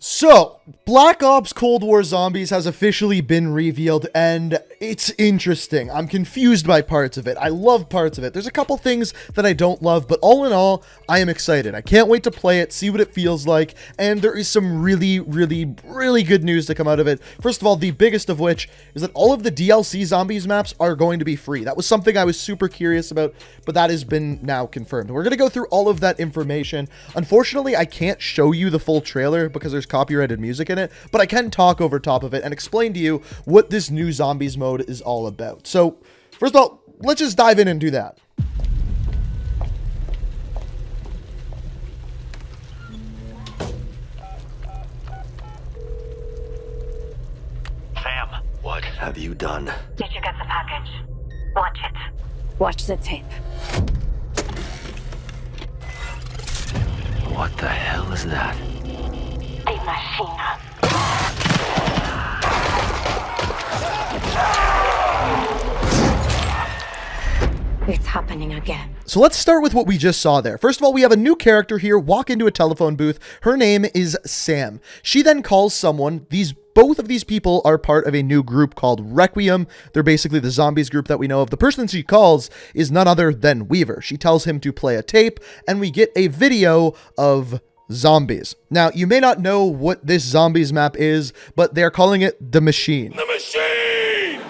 So, Black Ops Cold War Zombies has officially been revealed, and it's interesting. I'm confused by parts of it. I love parts of it. There's a couple things that I don't love, but all in all, I am excited. I can't wait to play it, see what it feels like, and there is some really good news to come out of it. First of all, the biggest of which is that all of the DLC Zombies maps are going to be free. That was something I was super curious about, but that has been now confirmed. We're going to go through all of that information. Unfortunately, I can't show you the full trailer because there's copyrighted music in it, but I can talk over top of it and explain to you what this new Zombies mode is all about. So, first of all, let's just dive in and do that. Sam, what have you done? Did you get the package? Watch it. Watch the tape. What the hell is that? A machine. It's happening again. So let's start with what we just saw there. First of all, we have a new character here walk into a telephone booth. Her name is Sam. She then calls someone. Both of these people are part of a new group called Requiem. They're basically the zombies group that we know of. The person she calls is none other than Weaver. She tells him to play a tape, and we get a video of zombies. Now, you may not know what this zombies map is, but they're calling it The Machine. The machine!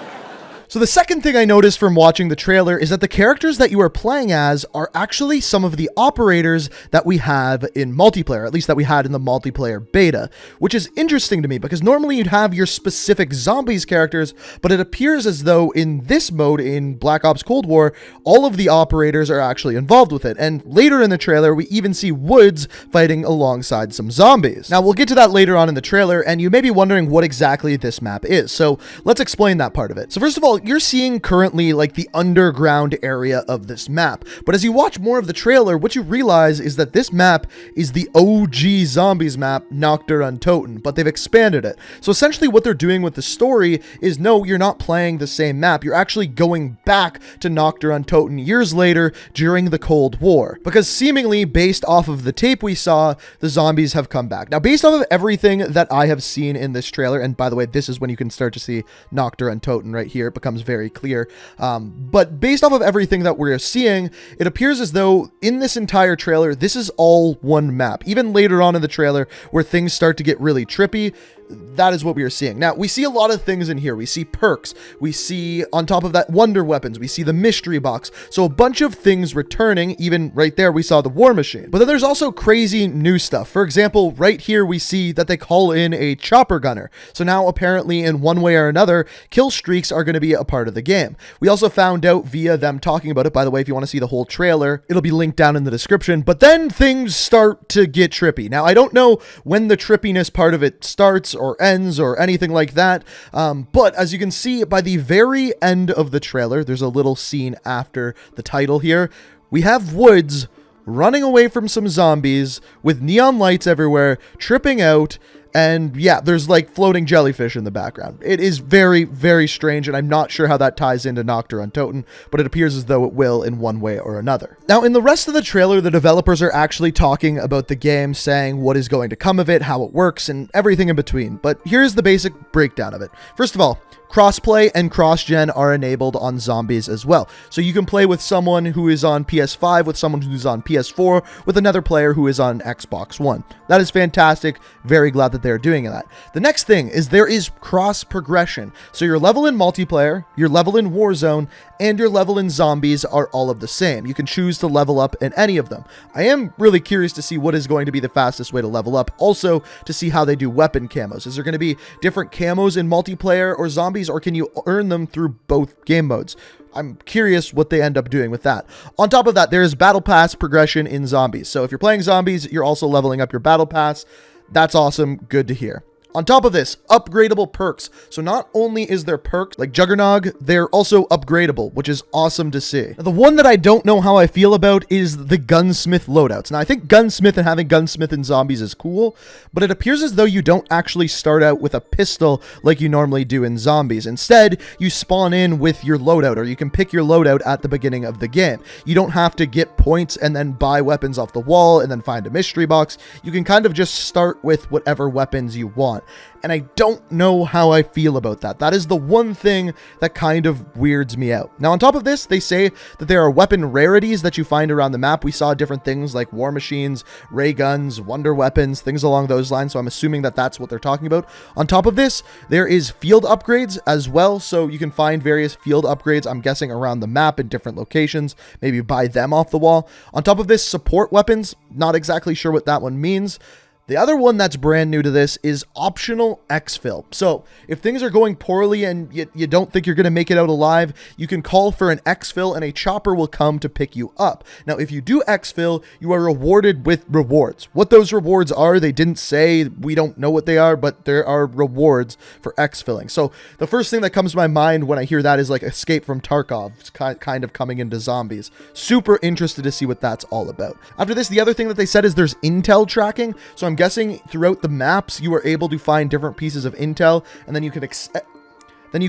So the second thing I noticed from watching the trailer is that the characters that you are playing as are actually some of the operators that we have in multiplayer, at least that we had in the multiplayer beta, which is interesting to me because normally you'd have your specific zombies characters, but it appears as though in this mode in Black Ops Cold War, all of the operators are actually involved with it. And later in the trailer, we even see Woods fighting alongside some zombies. Now, we'll get to that later on in the trailer, and you may be wondering what exactly this map is. So let's explain that part of it. So first of all, you're seeing currently like the underground area of this map. But as you watch more of the trailer, what you realize is that this map is the OG Zombies map, Noctur Untoten, but they've expanded it. So essentially what they're doing with the story is, no, you're not playing the same map. You're actually going back to Noctur Untoten years later during the Cold War. Because seemingly based off of the tape we saw, the zombies have come back. Now, based off of everything that I have seen in this trailer, and by the way, this is when you can start to see Noctur Untoten right here. It becomes very clear. But based off of everything that we're seeing, it appears as though in this entire trailer, this is all one map. Even later on in the trailer, where things start to get really trippy, that is what we are seeing. Now, we see a lot of things in here. We see perks. We see, on top of that, wonder weapons. We see the mystery box. So a bunch of things returning. Even right there, we saw the war machine. But then there's also crazy new stuff. For example, right here, we see that they call in a chopper gunner. So now, apparently, in one way or another, kill streaks are going to be a part of the game. We also found out via them talking about it. By the way, if you want to see the whole trailer, it'll be linked down in the description. But then things start to get trippy. Now, I don't know when the trippiness part of it starts or ends or anything like that. But as you can see by the very end of the trailer, there's a little scene after the title here. We have Woods running away from some zombies with neon lights everywhere, tripping out. And yeah, there's like floating jellyfish in the background. It is very strange, and I'm not sure how that ties into Noctur Untoten, but it appears as though it will in one way or another. Now, in the rest of the trailer, the developers are actually talking about the game, saying what is going to come of it, how it works, and everything in between. But here's the basic breakdown of it. First of all, crossplay and cross-gen are enabled on zombies as well. So you can play with someone who is on PS5, with someone who's on PS4, with another player who is on Xbox One. That is fantastic. Very glad that they're doing that. The next thing is there is cross-progression. So your level in multiplayer, your level in Warzone, and your level in zombies are all of the same. You can choose to level up in any of them. I am really curious to see what is going to be the fastest way to level up. Also, to see how they do weapon camos. Is there going to be different camos in multiplayer or zombies, or can you earn them through both game modes? I'm curious what they end up doing with that. On top of that, there is battle pass progression in zombies. So if you're playing zombies, you're also leveling up your battle pass. That's awesome. Good to hear. On top of this, upgradable perks. So not only is there perks like Juggernog, they're also upgradable, which is awesome to see. Now, the one that I don't know how I feel about is the gunsmith loadouts. Now, I think gunsmith and having gunsmith in zombies is cool, but it appears as though you don't actually start out with a pistol like you normally do in zombies. Instead, you spawn in with your loadout, or you can pick your loadout at the beginning of the game. You don't have to get points and then buy weapons off the wall and then find a mystery box. You can kind of just start with whatever weapons you want. And I don't know how I feel about that. That is the one thing that kind of weirds me out. Now, on top of this, they say that there are weapon rarities that you find around the map. We saw different things like war machines, ray guns, wonder weapons, things along those lines. So I'm assuming that that's what they're talking about. On top of this, there is field upgrades as well. So you can find various field upgrades, I'm guessing, around the map in different locations. Maybe buy them off the wall. On top of this, support weapons. Not exactly sure what that one means. The other one that's brand new to this is optional exfil. So if things are going poorly and you don't think you're going to make it out alive, you can call for an exfil and a chopper will come to pick you up. Now, if you do exfil, you are rewarded with rewards. What those rewards are, they didn't say. We don't know what they are, but there are rewards for exfilling. So the first thing that comes to my mind when I hear that is like Escape from Tarkov. It's kind of coming into zombies. Super interested to see what that's all about. After this, the other thing that they said is there's intel tracking. So I'm guessing throughout the maps, you are able to find different pieces of intel, and then you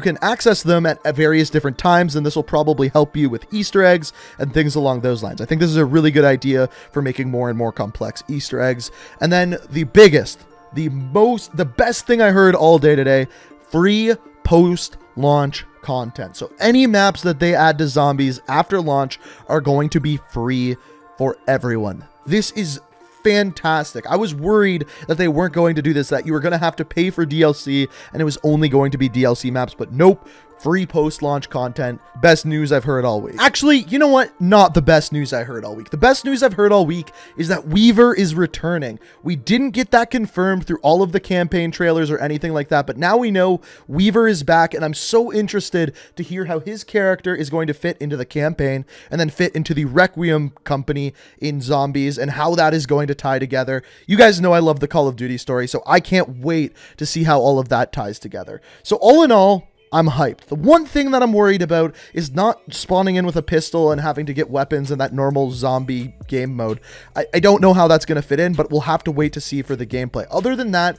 can access them at various different times, and this will probably help you with Easter eggs and things along those lines. I think this is a really good idea for making more and more complex Easter eggs. And then the biggest, the best thing I heard all day today, free post-launch content. So any maps that they add to zombies after launch are going to be free for everyone. This is fantastic. I was worried that they weren't going to do this, that you were going to have to pay for DLC and it was only going to be DLC maps, but nope. Free post-launch content. Best news I've heard all week. Actually, you know what? Not the best news I heard all week. The best news I've heard all week is that Weaver is returning. We didn't get that confirmed through all of the campaign trailers or anything like that, but now we know Weaver is back, and I'm so interested to hear how his character is going to fit into the campaign and then fit into the Requiem company in zombies and how that is going to tie together. You guys know I love the Call of Duty story, so I can't wait to see how all of that ties together. So all in all, I'm hyped. The one thing that I'm worried about is not spawning in with a pistol and having to get weapons in that normal zombie game mode. I don't know how that's going to fit in, but we'll have to wait to see for the gameplay. Other than that,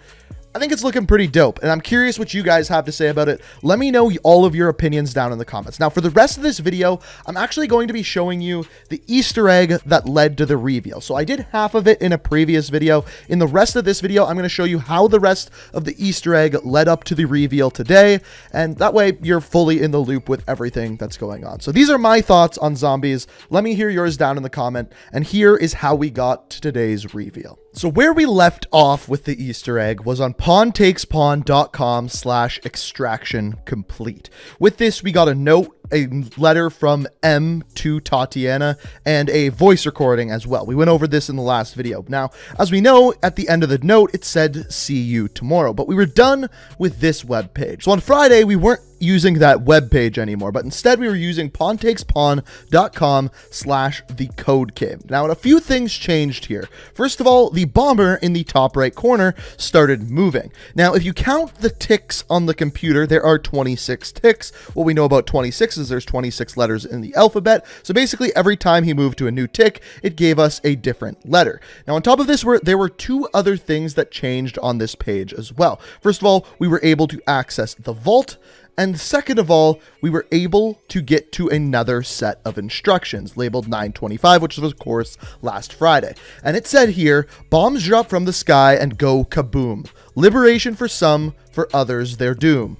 I think it's looking pretty dope, and I'm curious what you guys have to say about it. Let me know all of your opinions down in the comments. Now, for the rest of this video, I'm actually going to be showing you the Easter egg that led to the reveal. So I did half of it in a previous video. In the rest of this video, I'm going to show you how the rest of the Easter egg led up to the reveal today, and that way you're fully in the loop with everything that's going on. So these are my thoughts on zombies. Let me hear yours down in the comment, and here is how we got to today's reveal. So where we left off with the Easter egg was on pawntakespawn.com/extraction complete. With this, we got a note, a letter from M to Tatiana, and a voice recording as well. We went over this in the last video. Now, as we know, at the end of the note, it said, "See you tomorrow," but we were done with this web page. So on Friday, we weren't using that web page anymore, but instead we were using pawntakespawn.com/thecodecave. Now, a few things changed here. First of all, the bomber in the top right corner started moving. Now, if you count the ticks on the computer, there are 26 ticks. What we know about 26 is there's 26 letters in the alphabet. So basically, every time he moved to a new tick, it gave us a different letter. Now, on top of this, there were two other things that changed on this page as well. First of all, we were able to access the vault. And second of all, we were able to get to another set of instructions labeled 925, which was, of course, last Friday. And it said here, bombs drop from the sky and go kaboom. Liberation for some, for others their doom.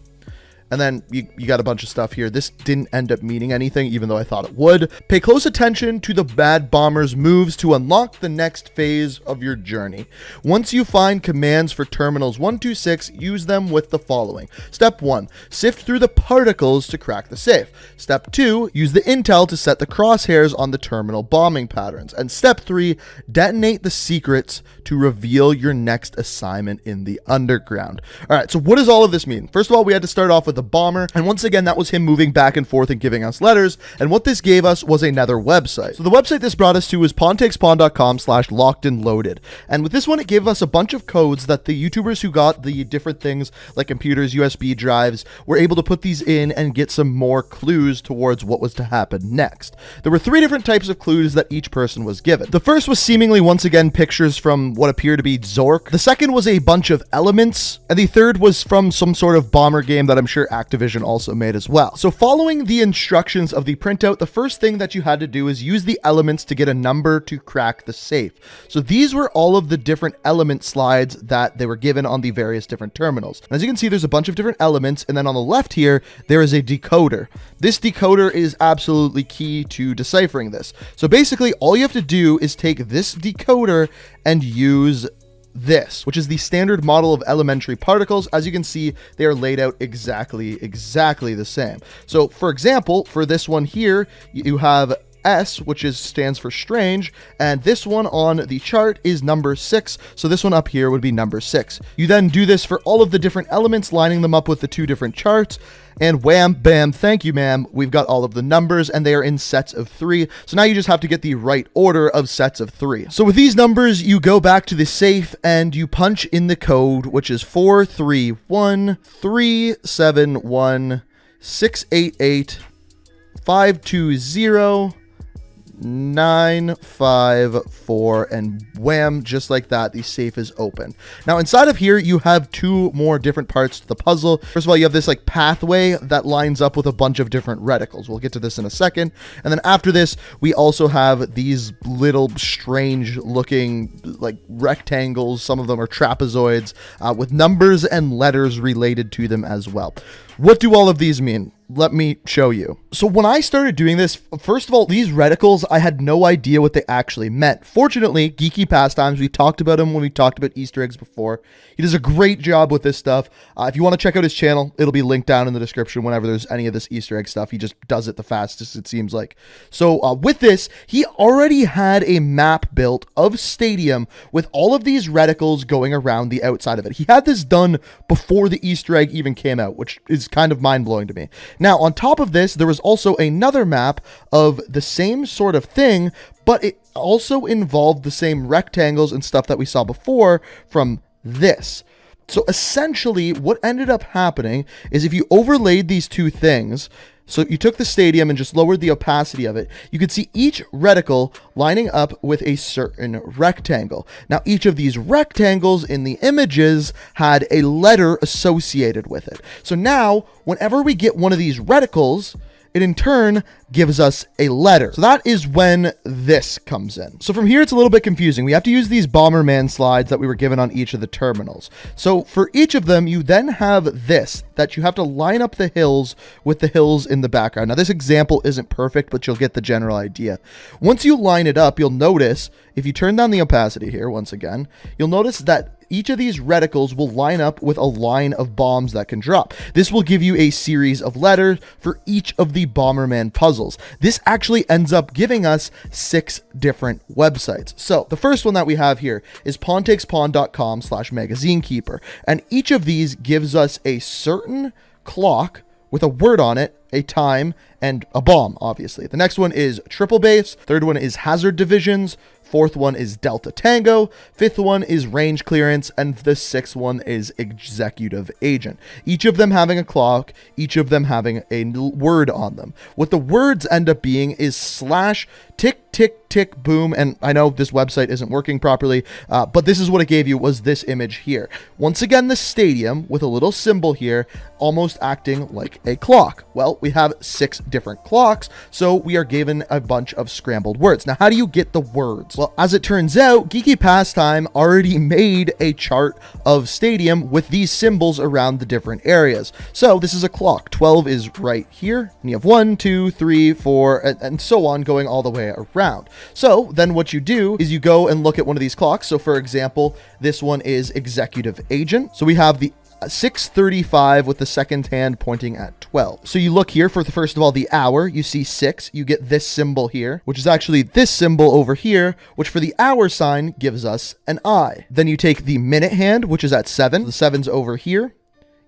And then you got a bunch of stuff here. This didn't end up meaning anything, even though I thought it would. Pay close attention to the bad bomber's moves to unlock the next phase of your journey. Once you find commands for terminals 126, use them with the following. Step 1, sift through the particles to crack the safe. Step 2, use the intel to set the crosshairs on the terminal bombing patterns. And step 3, detonate the secrets to reveal your next assignment in the underground. All right, so what does all of this mean? First of all, we had to start off with the bomber. And once again, that was him moving back and forth and giving us letters. And what this gave us was another website. So the website this brought us to was pawntakespawn.com/lockedandloaded. And with this one, it gave us a bunch of codes that the YouTubers who got the different things like computers, USB drives, were able to put these in and get some more clues towards what was to happen next. There were 3 different types of clues that each person was given. The first was seemingly once again pictures from what appeared to be Zork. The second was a bunch of elements, and the third was from some sort of bomber game that I'm sure Activision also made as well. So following the instructions of the printout, the first thing that you had to do is use the elements to get a number to crack the safe. So these were all of the different element slides that they were given on the various different terminals. As you can see, there's a bunch of different elements, and then on the left here, there is a decoder. This decoder is absolutely key to deciphering this. So basically, all you have to do is take this decoder and use this, which is the standard model of elementary particles. As you can see, they are laid out exactly the same. So for example, for this one here, you have S, which stands for strange, and this one on the chart is number 6, so this one up here would be number 6. You then do this for all of the different elements, lining them up with the 2 different charts, and wham, bam, thank you, ma'am, we've got all of the numbers, and they are in sets of 3, so now you just have to get the right order of sets of 3. So with these numbers, you go back to the safe, and you punch in the code, which is 431-371-688-520 954, and wham, just like that, the safe is open. Now inside of here, you have 2 more different parts to the puzzle. First of all, you have this like pathway that lines up with a bunch of different reticles. We'll get to this in a second. And then after this, we also have these little strange looking like rectangles. Some of them are trapezoids with numbers and letters related to them as well. What do all of these mean? Let me show you. So when I started doing this, first of all, these reticles, I had no idea what they actually meant. Fortunately, Geeky Pastimes, we talked about him when we talked about Easter eggs before. He does a great job with this stuff. If you want to check out his channel, it'll be linked down in the description whenever there's any of this Easter egg stuff. He just does it the fastest, it seems like. So with this, he already had a map built of Stadium with all of these reticles going around the outside of it. He had this done before the Easter egg even came out, which is kind of mind-blowing to me. Now, on top of this, there was also another map of the same sort of thing, but it also involved the same rectangles and stuff that we saw before from this. So essentially, what ended up happening is if you overlaid these 2 things, so you took the Stadium and just lowered the opacity of it, you could see each reticle lining up with a certain rectangle. Now, each of these rectangles in the images had a letter associated with it. So now, whenever we get one of these reticles, it in turn gives us a letter. So that is when this comes in. So from here, it's a little bit confusing. We have to use these Bomberman slides that we were given on each of the terminals. So for each of them, you then have this, that you have to line up the hills with the hills in the background. Now, this example isn't perfect, but you'll get the general idea. Once you line it up, you'll notice, if you turn down the opacity here, once again, you'll notice that each of these reticles will line up with a line of bombs that can drop. This will give you a series of letters for each of the Bomberman puzzles. This actually ends up giving us 6 different websites. So the first one that we have here is pawntakespawn.com/magazinekeeper. And each of these gives us a certain clock with a word on it, a time, and a bomb, obviously. The next one is Triple Base. Third one is Hazard Divisions. Fourth one is Delta Tango. Fifth one is Range Clearance. And the sixth one is Executive Agent. Each of them having a clock, each of them having a word on them. What the words end up being is slash tick, tick, tick, boom. And I know this website isn't working properly, but this is what it gave you, was this image here. Once again, the stadium with a little symbol here, almost acting like a clock. Well, we have 6 different clocks, so we are given a bunch of scrambled words. Now, how do you get the words? Well, as it turns out, Geeky Pastime already made a chart of stadium with these symbols around the different areas. So this is a clock. 12 is right here, and you have 1, 2, 3, 4, and so on going all the way around. So then what you do is you go and look at one of these clocks. So for example, this one is Executive Agent. So we have the 6:35 with the second hand pointing at 12. So you look here for the first of all the hour, you see 6, you get this symbol here, which is actually this symbol over here, which for the hour sign gives us an I. Then you take the minute hand, which is at 7, the 7's over here.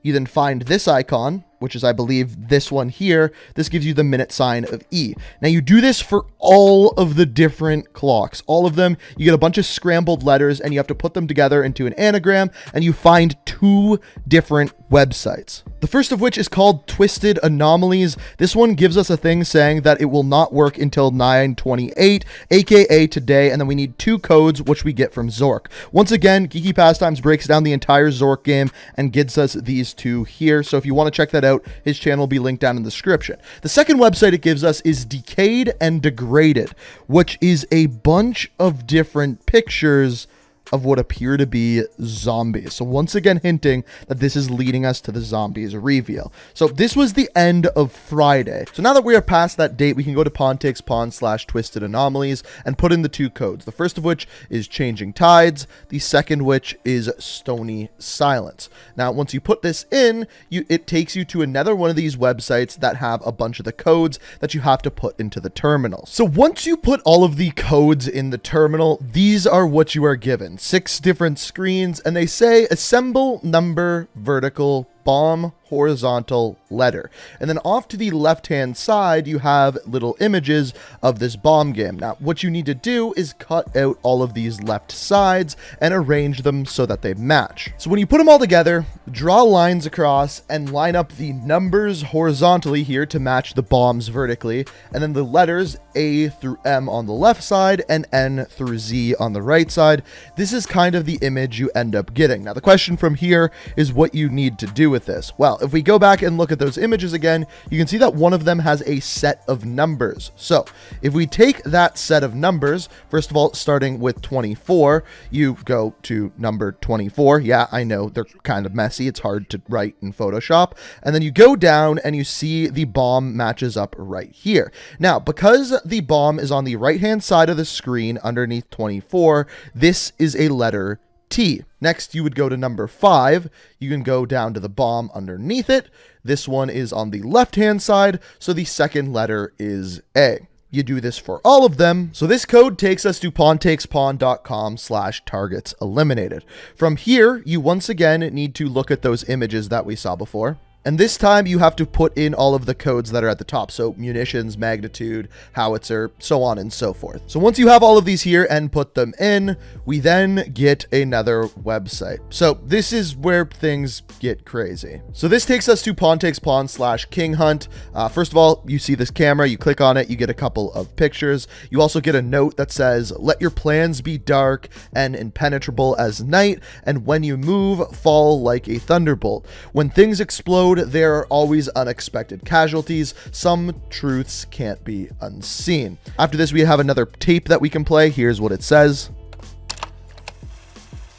You then find this icon, which is, I believe, this one here. This gives you the minute sign of E. Now, you do this for all of the different clocks. All of them, you get a bunch of scrambled letters, and you have to put them together into an anagram, and you find 2 different websites. The first of which is called Twisted Anomalies. This one gives us a thing saying that it will not work until 9/28, aka today, and then we need 2 codes, which we get from Zork. Once again, Geeky Pastimes breaks down the entire Zork game and gives us these 2 here, so if you want to check that out, his channel will be linked down in the description. The second website it gives us is Decayed and Degraded, which is a bunch of different pictures of what appear to be zombies. So once again, hinting that this is leading us to the zombies reveal. So this was the end of Friday. So now that we are past that date, we can go to Pontakes/Twisted Anomalies and put in the 2 codes. The first of which is Changing Tides. The second which is Stony Silence. Now, once you put this in, it takes you to another one of these websites that have a bunch of the codes that you have to put into the terminal. So once you put all of the codes in the terminal, these are what you are given. 6 different screens, and they say assemble number vertical bomb horizontal letter. And then off to the left-hand side, you have little images of this bomb game. Now, what you need to do is cut out all of these left sides and arrange them so that they match. So when you put them all together, draw lines across and line up the numbers horizontally here to match the bombs vertically, and then the letters A through M on the left side and N through Z on the right side. This is kind of the image you end up getting. Now, the question from here is what you need to do with this. Well, if we go back and look at those images again, you can see that one of them has a set of numbers. So if we take that set of numbers, first of all, starting with 24, you go to number 24. Yeah, I know they're kind of messy. It's hard to write in Photoshop. And then you go down and you see the bomb matches up right here. Now, because the bomb is on the right-hand side of the screen underneath 24, this is a letter T. Next, you would go to number 5. You can go down to the bomb underneath it. This one is on the left-hand side, so the second letter is A. You do this for all of them. So this code takes us to pontakespawn.com/targets eliminated. From here, you once again need to look at those images that we saw before. And this time you have to put in all of the codes that are at the top. So munitions, magnitude, howitzer, so on and so forth. So once you have all of these here and put them in, we then get another website. So this is where things get crazy. So this takes us to Pontakespawn/King Hunt. First of all, you see this camera, you click on it, you get a couple of pictures. You also get a note that says, let your plans be dark and impenetrable as night, and when you move, fall like a thunderbolt. When things explode, there are always unexpected casualties. Some truths can't be unseen. After this, we have another tape that we can play. Here's what it says.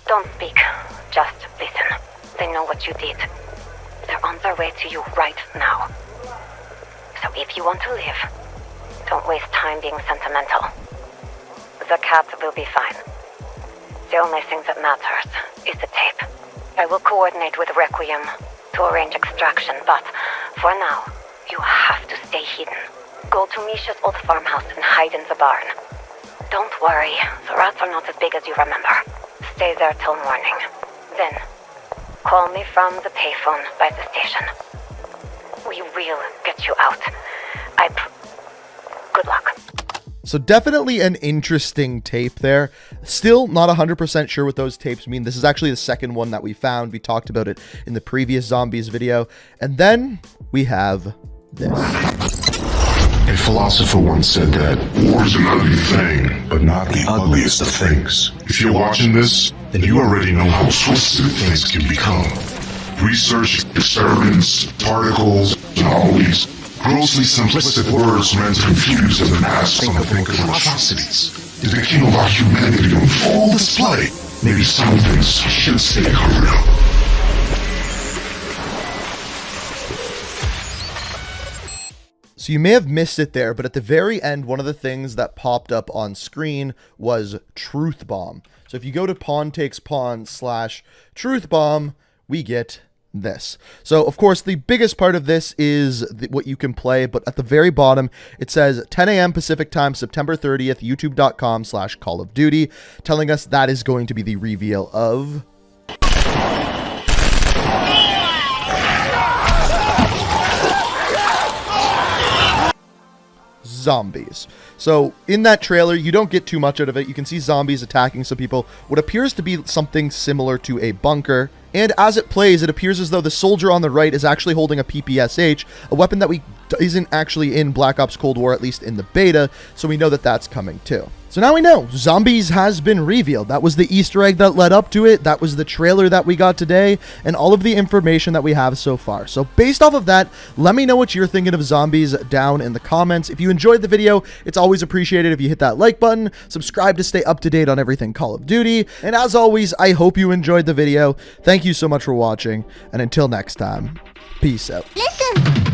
Don't speak. Just listen. They know what you did. They're on their way to you right now. So if you want to live, don't waste time being sentimental. The cat will be fine. The only thing that matters is the tape. I will coordinate with Requiem to arrange extraction, but for now, you have to stay hidden. Go to Misha's old farmhouse and hide in the barn. Don't worry, the rats are not as big as you remember. Stay there till morning. Then, call me from the payphone by the station. We will get you out. Good luck. So definitely an interesting tape there. Still not 100% sure what those tapes mean. This is actually the second one that we found. We talked about it in the previous zombies video. And then we have this. A philosopher once said that war is an ugly thing, but not the ugliest of things. If you're watching this, then you already know how twisted things can become. Research, experiments, particles, and all these grossly simplistic words meant to confuse and then pass on to think of atrocities. Did the king of our humanity on full display? Maybe some things should stay real. So you may have missed it there, but at the very end, one of the things that popped up on screen was Truth Bomb. So if you go to Pontakespawn/Truth Bomb, we get this. So of course the biggest part of this is what you can play, but at the very bottom it says 10 a.m. Pacific time, September 30th, youtube.com/Call of Duty, telling us that is going to be the reveal of zombies. So in that trailer, you don't get too much out of it. You can see zombies attacking some people. What appears to be something similar to a bunker. And as it plays, it appears as though the soldier on the right is actually holding a PPSH, a weapon that isn't actually in Black Ops Cold War, at least in the beta, so we know that that's coming too. So now we know, Zombies has been revealed. That was the Easter egg that led up to it, that was the trailer that we got today, and all of the information that we have so far. So based off of that, let me know what you're thinking of Zombies down in the comments. If you enjoyed the video, it's always appreciated if you hit that like button, subscribe to stay up to date on everything Call of Duty, and as always, I hope you enjoyed the video. Thank you so much for watching, and until next time, peace out. Listen.